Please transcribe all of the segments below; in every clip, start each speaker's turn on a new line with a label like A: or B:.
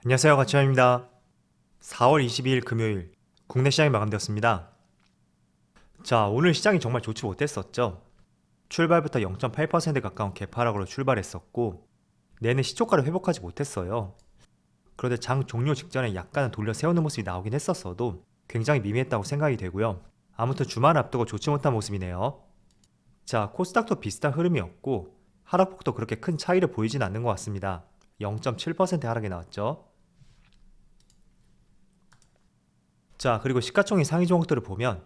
A: 안녕하세요, 가치환입니다. 4월 22일 금요일 국내 시장이 마감되었습니다. 자, 오늘 시장이 정말 좋지 못했었죠. 출발부터 0.8% 가까운 개파락으로 출발했었고 내내 시초가를 회복하지 못했어요. 그런데 장 종료 직전에 약간은 돌려 세우는 모습이 나오긴 했었어도 굉장히 미미했다고 생각이 되고요. 아무튼 주말 앞두고 좋지 못한 모습이네요. 자, 코스닥도 비슷한 흐름이었고 하락폭도 그렇게 큰 차이를 보이진 않는 것 같습니다. 0.7% 하락이 나왔죠. 자, 그리고 시가총액 상위 종목들을 보면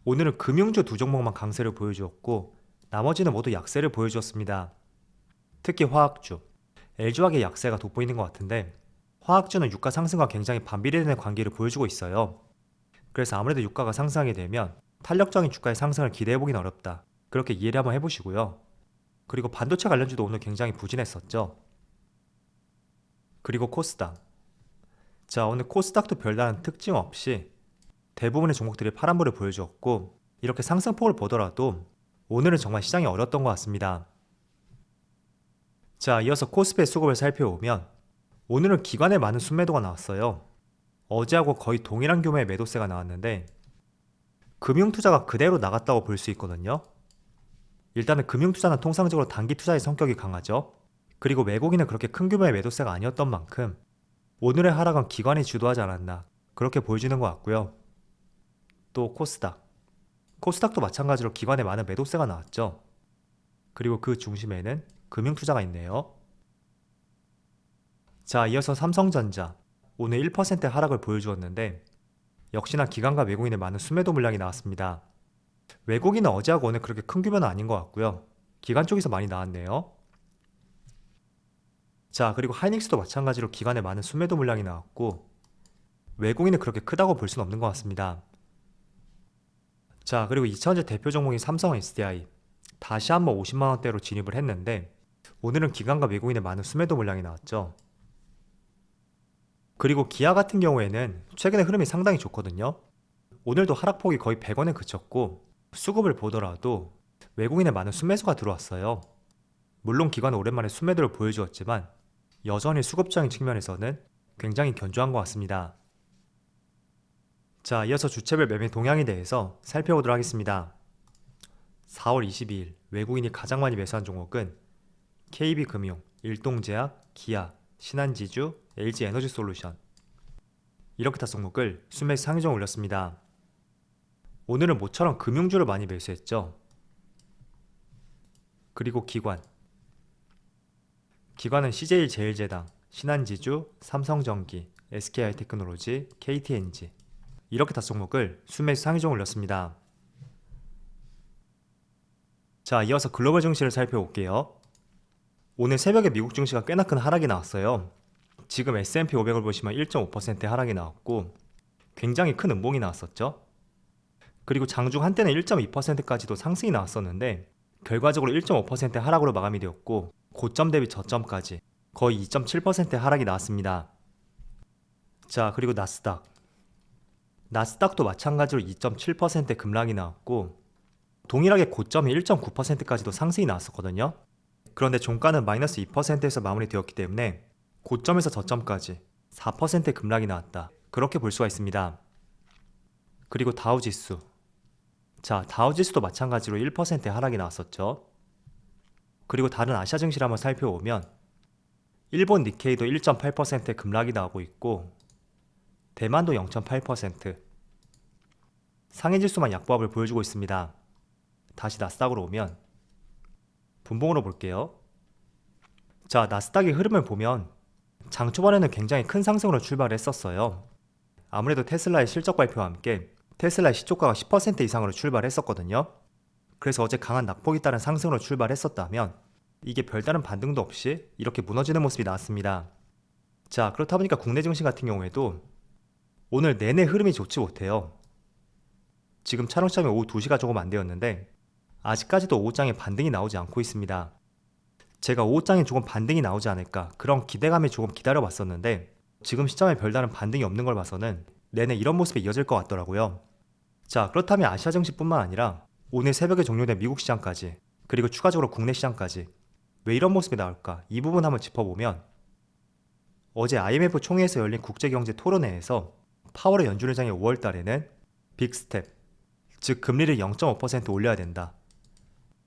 A: 오늘은 금융주 두 종목만 강세를 보여주었고 나머지는 모두 약세를 보여주었습니다. 특히 화학주, LG화학의 약세가 돋보이는 것 같은데 화학주는 유가 상승과 굉장히 반비례되는 관계를 보여주고 있어요. 그래서 아무래도 유가가 상승하게 되면 탄력적인 주가의 상승을 기대해보긴 어렵다. 그렇게 이해를 한번 해보시고요. 그리고 반도체 관련주도 오늘 굉장히 부진했었죠. 그리고 코스닥. 자, 오늘 코스닥도 별다른 특징 없이 대부분의 종목들이 파란불을 보여주었고 이렇게 상승폭을 보더라도 오늘은 정말 시장이 어려웠던 것 같습니다. 자, 이어서 코스피의 수급을 살펴보면 오늘은 기관에 많은 순매도가 나왔어요. 어제하고 거의 동일한 규모의 매도세가 나왔는데 금융투자가 그대로 나갔다고 볼 수 있거든요. 일단은 금융투자는 통상적으로 단기 투자의 성격이 강하죠. 그리고 외국인은 그렇게 큰 규모의 매도세가 아니었던 만큼 오늘의 하락은 기관이 주도하지 않았나 그렇게 보여지는 것 같고요. 또 코스닥도 마찬가지로 기관에 많은 매도세가 나왔죠. 그리고 그 중심에는 금융투자가 있네요. 자, 이어서 삼성전자 오늘 1% 하락을 보여주었는데 역시나 기관과 외국인의 많은 순매도 물량이 나왔습니다. 외국인은 어제하고 오늘 그렇게 큰 규모는 아닌 것 같고요. 기관 쪽에서 많이 나왔네요. 자, 그리고 하이닉스도 마찬가지로 기관에 많은 순매도 물량이 나왔고 외국인은 그렇게 크다고 볼 수는 없는 것 같습니다. 자, 그리고 2차전지 대표 종목인 삼성 SDI 다시 한번 50만원대로 진입을 했는데 오늘은 기관과 외국인의 많은 순매도 물량이 나왔죠. 그리고 기아 같은 경우에는 최근에 흐름이 상당히 좋거든요. 오늘도 하락폭이 거의 100원에 그쳤고 수급을 보더라도 외국인의 많은 순매수가 들어왔어요. 물론 기관은 오랜만에 순매도를 보여주었지만 여전히 수급적인 측면에서는 굉장히 견조한 것 같습니다. 자, 이어서 주체별 매매 동향에 대해서 살펴보도록 하겠습니다. 4월 22일 외국인이 가장 많이 매수한 종목은 KB금융, 일동제약, 기아, 신한지주, LG에너지솔루션 이렇게 다 종목을 순매수 상위종에 올렸습니다. 오늘은 모처럼 금융주를 많이 매수했죠. 그리고 기관은 CJ제일제당, 신한지주, 삼성전기, SK하이테크놀로지, KTNG 이렇게 다 종목을 순매수 상위종에 올렸습니다. 자, 이어서 글로벌 증시를 살펴볼게요. 오늘 새벽에 미국 증시가 꽤나 큰 하락이 나왔어요. 지금 S&P 500을 보시면 1.5% 하락이 나왔고 굉장히 큰 음봉이 나왔었죠. 그리고 장중 한때는 1.2%까지도 상승이 나왔었는데 결과적으로 1.5% 하락으로 마감이 되었고 고점 대비 저점까지 거의 2.7% 하락이 나왔습니다. 자, 그리고 나스닥도 마찬가지로 2.7% 급락이 나왔고 동일하게 고점이 1.9%까지도 상승이 나왔었거든요. 그런데 종가는 마이너스 2%에서 마무리되었기 때문에 고점에서 저점까지 4% 급락이 나왔다. 그렇게 볼 수가 있습니다. 그리고 다우지수. 자, 다우지수도 마찬가지로 1% 하락이 나왔었죠. 그리고 다른 아시아 증시를 한번 살펴보면 일본 니케이도 1.8% 급락이 나오고 있고 대만도 0.8% 상해지수만 약보합을 보여주고 있습니다. 다시 나스닥으로 오면 분봉으로 볼게요. 자, 나스닥의 흐름을 보면 장 초반에는 굉장히 큰 상승으로 출발했었어요. 아무래도 테슬라의 실적 발표와 함께 테슬라의 시초가가 10% 이상으로 출발했었거든요. 그래서 어제 강한 낙폭이 따른 상승으로 출발했었다면 이게 별다른 반등도 없이 이렇게 무너지는 모습이 나왔습니다. 자, 그렇다 보니까 국내 증시 같은 경우에도 오늘 내내 흐름이 좋지 못해요. 지금 촬영 시점이 오후 2시가 조금 안 되었는데 아직까지도 오후장에 반등이 나오지 않고 있습니다. 제가 오후장에 조금 반등이 나오지 않을까 그런 기대감에 조금 기다려봤었는데 지금 시점에 별다른 반등이 없는 걸 봐서는 내내 이런 모습이 이어질 것 같더라고요. 자, 그렇다면 아시아 증시뿐만 아니라 오늘 새벽에 종료된 미국 시장까지 그리고 추가적으로 국내 시장까지 왜 이런 모습이 나올까 이 부분 한번 짚어보면 어제 IMF 총회에서 열린 국제경제 토론회에서 파월의 연준 의장이 5월 달에는 빅스텝, 즉 금리를 0.5% 올려야 된다,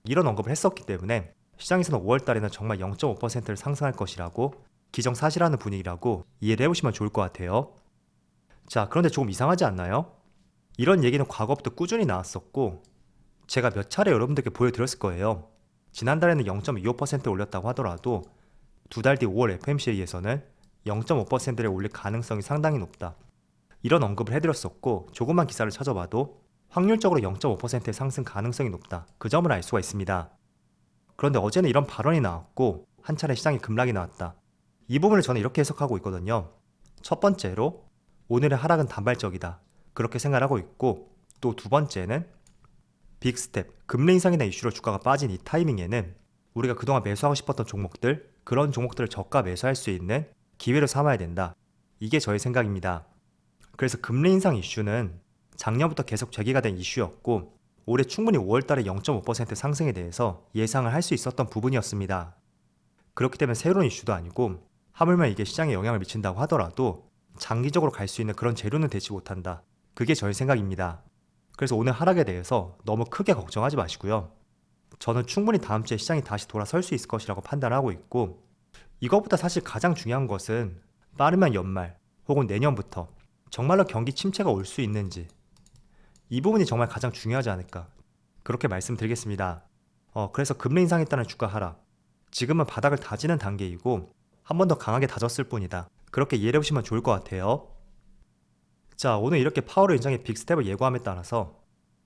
A: 이런 언급을 했었기 때문에 시장에서는 5월 달에는 정말 0.5%를 상승할 것이라고 기정사실하는 분위기라고 이해를 해보시면 좋을 것 같아요. 자, 그런데 조금 이상하지 않나요? 이런 얘기는 과거부터 꾸준히 나왔었고 제가 몇 차례 여러분들께 보여드렸을 거예요. 지난달에는 0.25% 올렸다고 하더라도 두 달 뒤 5월 FMC에서는 0.5%를 올릴 가능성이 상당히 높다, 이런 언급을 해드렸었고 조금만 기사를 찾아봐도 확률적으로 0.5%의 상승 가능성이 높다, 그 점을 알 수가 있습니다. 그런데 어제는 이런 발언이 나왔고 한 차례 시장이 급락이 나왔다. 이 부분을 저는 이렇게 해석하고 있거든요. 첫 번째로 오늘의 하락은 단발적이다, 그렇게 생각하고 있고, 또 두 번째는 빅스텝, 금리 인상이나 이슈로 주가가 빠진 이 타이밍에는 우리가 그동안 매수하고 싶었던 종목들, 그런 종목들을 저가 매수할 수 있는 기회로 삼아야 된다, 이게 저의 생각입니다. 그래서 금리 인상 이슈는 작년부터 계속 제기가 된 이슈였고 올해 충분히 5월달에 0.5% 상승에 대해서 예상을 할 수 있었던 부분이었습니다. 그렇기 때문에 새로운 이슈도 아니고 하물며 이게 시장에 영향을 미친다고 하더라도 장기적으로 갈 수 있는 그런 재료는 되지 못한다, 그게 저의 생각입니다. 그래서 오늘 하락에 대해서 너무 크게 걱정하지 마시고요. 저는 충분히 다음 주에 시장이 다시 돌아설 수 있을 것이라고 판단하고 있고, 이것보다 사실 가장 중요한 것은 빠르면 연말 혹은 내년부터 정말로 경기 침체가 올 수 있는지, 이 부분이 정말 가장 중요하지 않을까, 그렇게 말씀드리겠습니다. 그래서 금리 인상에 따른 주가 하락, 지금은 바닥을 다지는 단계이고 한 번 더 강하게 다졌을 뿐이다, 그렇게 이해해 보시면 좋을 것 같아요. 자, 오늘 이렇게 파월 의장의 빅스텝을 예고함에 따라서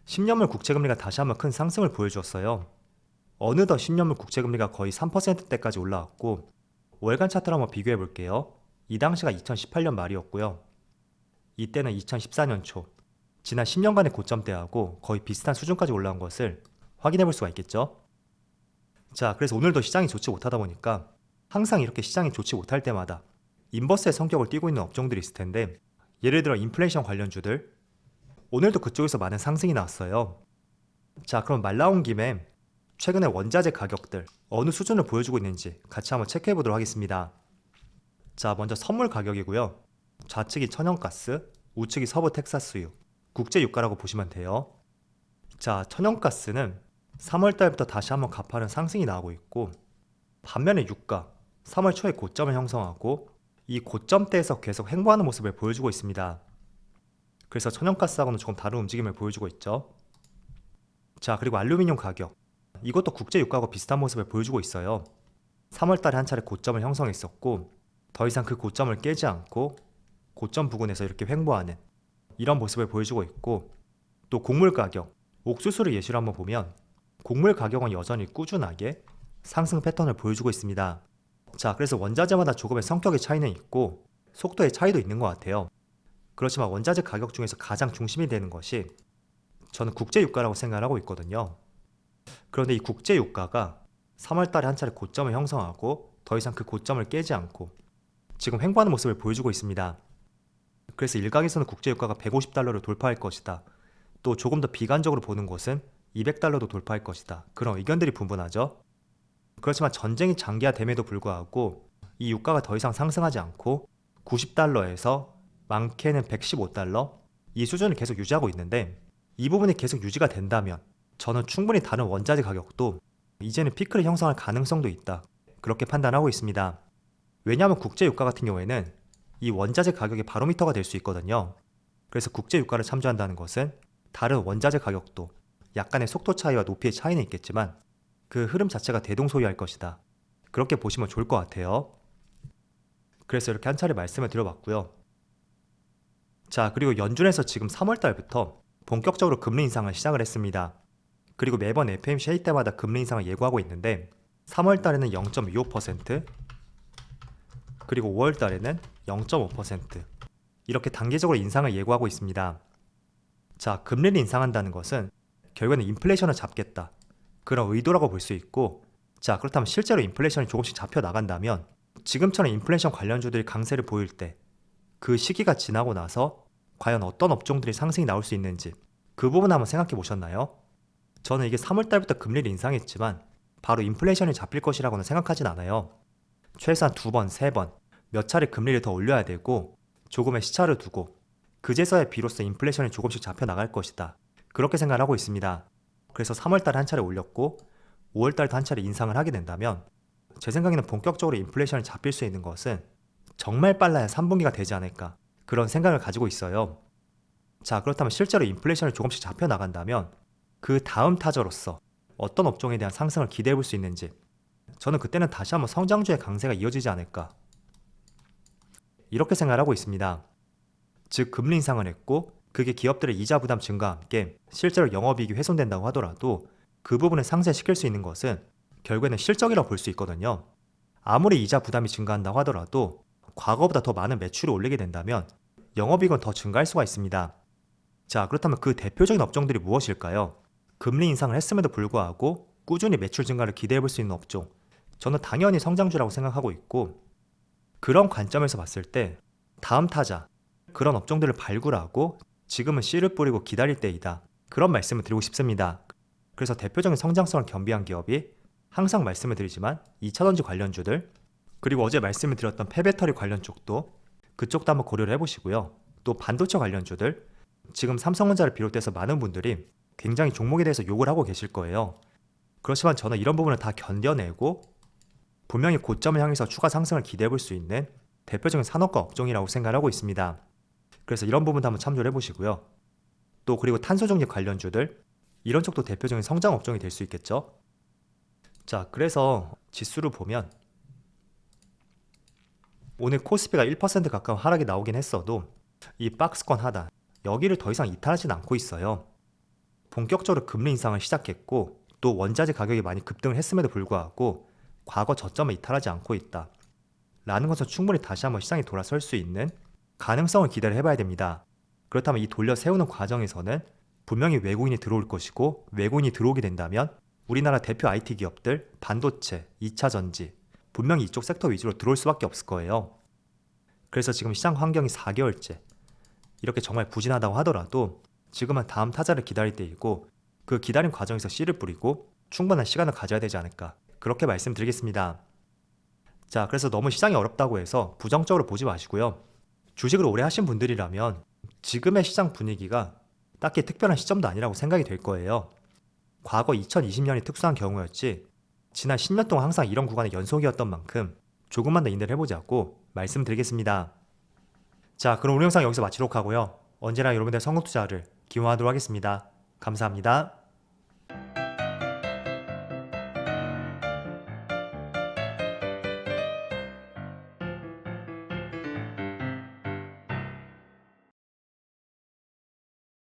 A: 10년물 국채금리가 다시 한번 큰 상승을 보여주었어요. 어느덧 10년물 국채금리가 거의 3%대까지 올라왔고 월간 차트를 한번 비교해 볼게요. 이 당시가 2018년 말이었고요. 이때는 2014년 초, 지난 10년간의 고점대하고 거의 비슷한 수준까지 올라온 것을 확인해 볼 수가 있겠죠. 자, 그래서 오늘도 시장이 좋지 못하다 보니까 항상 이렇게 시장이 좋지 못할 때마다 인버스의 성격을 띠고 있는 업종들이 있을 텐데, 예를 들어 인플레이션 관련주들, 오늘도 그쪽에서 많은 상승이 나왔어요. 자, 그럼 말 나온 김에 최근에 원자재 가격들 어느 수준을 보여주고 있는지 같이 한번 체크해 보도록 하겠습니다. 자, 먼저 선물 가격이고요. 좌측이 천연가스, 우측이 서부 텍사스유, 국제유가라고 보시면 돼요. 자, 천연가스는 3월달부터 다시 한번 가파른 상승이 나오고 있고, 반면에 유가 3월 초에 고점을 형성하고 이 고점대에서 계속 횡보하는 모습을 보여주고 있습니다. 그래서 천연가스하고는 조금 다른 움직임을 보여주고 있죠. 자, 그리고 알루미늄 가격, 이것도 국제유가하고 비슷한 모습을 보여주고 있어요. 3월달에 한 차례 고점을 형성했었고 더 이상 그 고점을 깨지 않고 고점 부근에서 이렇게 횡보하는 이런 모습을 보여주고 있고, 또 곡물 가격, 옥수수를 예시로 한번 보면 곡물 가격은 여전히 꾸준하게 상승 패턴을 보여주고 있습니다. 자, 그래서 원자재마다 조금의 성격의 차이는 있고 속도의 차이도 있는 것 같아요. 그렇지만 원자재 가격 중에서 가장 중심이 되는 것이 저는 국제유가라고 생각을 하고 있거든요. 그런데 이 국제유가가 3월달에 한 차례 고점을 형성하고 더 이상 그 고점을 깨지 않고 지금 횡보하는 모습을 보여주고 있습니다. 그래서 일각에서는 국제유가가 150달러를 돌파할 것이다, 또 조금 더 비관적으로 보는 곳은 200달러도 돌파할 것이다, 그런 의견들이 분분하죠. 그렇지만 전쟁이 장기화됨에도 불구하고 이 유가가 더 이상 상승하지 않고 90달러에서 많게는 115달러 이 수준을 계속 유지하고 있는데, 이 부분이 계속 유지가 된다면 저는 충분히 다른 원자재 가격도 이제는 피크를 형성할 가능성도 있다, 그렇게 판단하고 있습니다. 왜냐하면 국제유가 같은 경우에는 이 원자재 가격의 바로미터가 될 수 있거든요. 그래서 국제유가를 참조한다는 것은 다른 원자재 가격도 약간의 속도 차이와 높이의 차이는 있겠지만 그 흐름 자체가 대동소이할 것이다, 그렇게 보시면 좋을 것 같아요. 그래서 이렇게 한 차례 말씀을 드려봤고요. 자, 그리고 연준에서 지금 3월달부터 본격적으로 금리 인상을 시작을 했습니다. 그리고 매번 FOMC 회의 때마다 금리 인상을 예고하고 있는데 3월달에는 0.25%, 그리고 5월달에는 0.5% 이렇게 단계적으로 인상을 예고하고 있습니다. 자, 금리를 인상한다는 것은 결국에는 인플레이션을 잡겠다, 그런 의도라고 볼 수 있고, 자, 그렇다면 실제로 인플레이션이 조금씩 잡혀 나간다면 지금처럼 인플레이션 관련주들이 강세를 보일 때 그 시기가 지나고 나서 과연 어떤 업종들이 상승이 나올 수 있는지 그 부분 한번 생각해 보셨나요? 저는 이게 3월달부터 금리를 인상했지만 바로 인플레이션이 잡힐 것이라고는 생각하진 않아요. 최소한 2번, 3번 몇 차례 금리를 더 올려야 되고 조금의 시차를 두고 그제서야 비로소 인플레이션이 조금씩 잡혀 나갈 것이다. 그렇게 생각을 하고 있습니다. 그래서 3월달에 한 차례 올렸고 5월달도 한 차례 인상을 하게 된다면 제 생각에는 본격적으로 인플레이션이 잡힐 수 있는 것은 정말 빨라야 3분기가 되지 않을까 그런 생각을 가지고 있어요. 자, 그렇다면 실제로 인플레이션이 조금씩 잡혀 나간다면 그 다음 타저로서 어떤 업종에 대한 상승을 기대해 볼 수 있는지 저는 그때는 다시 한번 성장주의 강세가 이어지지 않을까 이렇게 생각을 하고 있습니다. 즉 금리 인상을 했고 그게 기업들의 이자 부담 증가와 함께 실제로 영업이익이 훼손된다고 하더라도 그 부분을 상쇄시킬 수 있는 것은 결국에는 실적이라고 볼 수 있거든요. 아무리 이자 부담이 증가한다고 하더라도 과거보다 더 많은 매출을 올리게 된다면 영업이익은 더 증가할 수가 있습니다. 자, 그렇다면 그 대표적인 업종들이 무엇일까요? 금리 인상을 했음에도 불구하고 꾸준히 매출 증가를 기대해 볼 수 있는 업종, 저는 당연히 성장주라고 생각하고 있고 그런 관점에서 봤을 때 다음 타자, 그런 업종들을 발굴하고 지금은 씨를 뿌리고 기다릴 때이다. 그런 말씀을 드리고 싶습니다. 그래서 대표적인 성장성을 겸비한 기업이 항상 말씀을 드리지만 2차전지 관련주들 그리고 어제 말씀을 드렸던 폐배터리 관련 쪽도 그쪽도 한번 고려를 해보시고요. 또 반도체 관련주들 지금 삼성전자를 비롯해서 많은 분들이 굉장히 종목에 대해서 욕을 하고 계실 거예요. 그렇지만 저는 이런 부분을 다 견뎌내고 분명히 고점을 향해서 추가 상승을 기대해 볼 수 있는 대표적인 산업과 업종이라고 생각하고 있습니다. 그래서 이런 부분도 한번 참조를 해보시고요. 또 그리고 탄소중립 관련주들 이런 쪽도 대표적인 성장 업종이 될 수 있겠죠. 자, 그래서 지수를 보면 오늘 코스피가 1% 가까운 하락이 나오긴 했어도 이 박스권 하단 여기를 더 이상 이탈하진 않고 있어요. 본격적으로 금리 인상을 시작했고 또 원자재 가격이 많이 급등을 했음에도 불구하고 과거 저점을 이탈하지 않고 있다 라는 것은 충분히 다시 한번 시장이 돌아설 수 있는 가능성을 기대를 해봐야 됩니다. 그렇다면 이 돌려 세우는 과정에서는 분명히 외국인이 들어올 것이고 외국인이 들어오게 된다면 우리나라 대표 IT 기업들, 반도체, 2차전지 분명히 이쪽 섹터 위주로 들어올 수밖에 없을 거예요. 그래서 지금 시장 환경이 4개월째 이렇게 정말 부진하다고 하더라도 지금은 다음 타자를 기다릴 때이고 그 기다림 과정에서 씨를 뿌리고 충분한 시간을 가져야 되지 않을까 그렇게 말씀드리겠습니다. 자, 그래서 너무 시장이 어렵다고 해서 부정적으로 보지 마시고요. 주식을 오래 하신 분들이라면 지금의 시장 분위기가 딱히 특별한 시점도 아니라고 생각이 될 거예요. 과거 2020년이 특수한 경우였지 지난 10년 동안 항상 이런 구간의 연속이었던 만큼 조금만 더 인내를 해보자고 말씀드리겠습니다. 자, 그럼 오늘 영상 여기서 마치도록 하고요. 언제나 여러분들의 성공 투자를 기원하도록 하겠습니다. 감사합니다.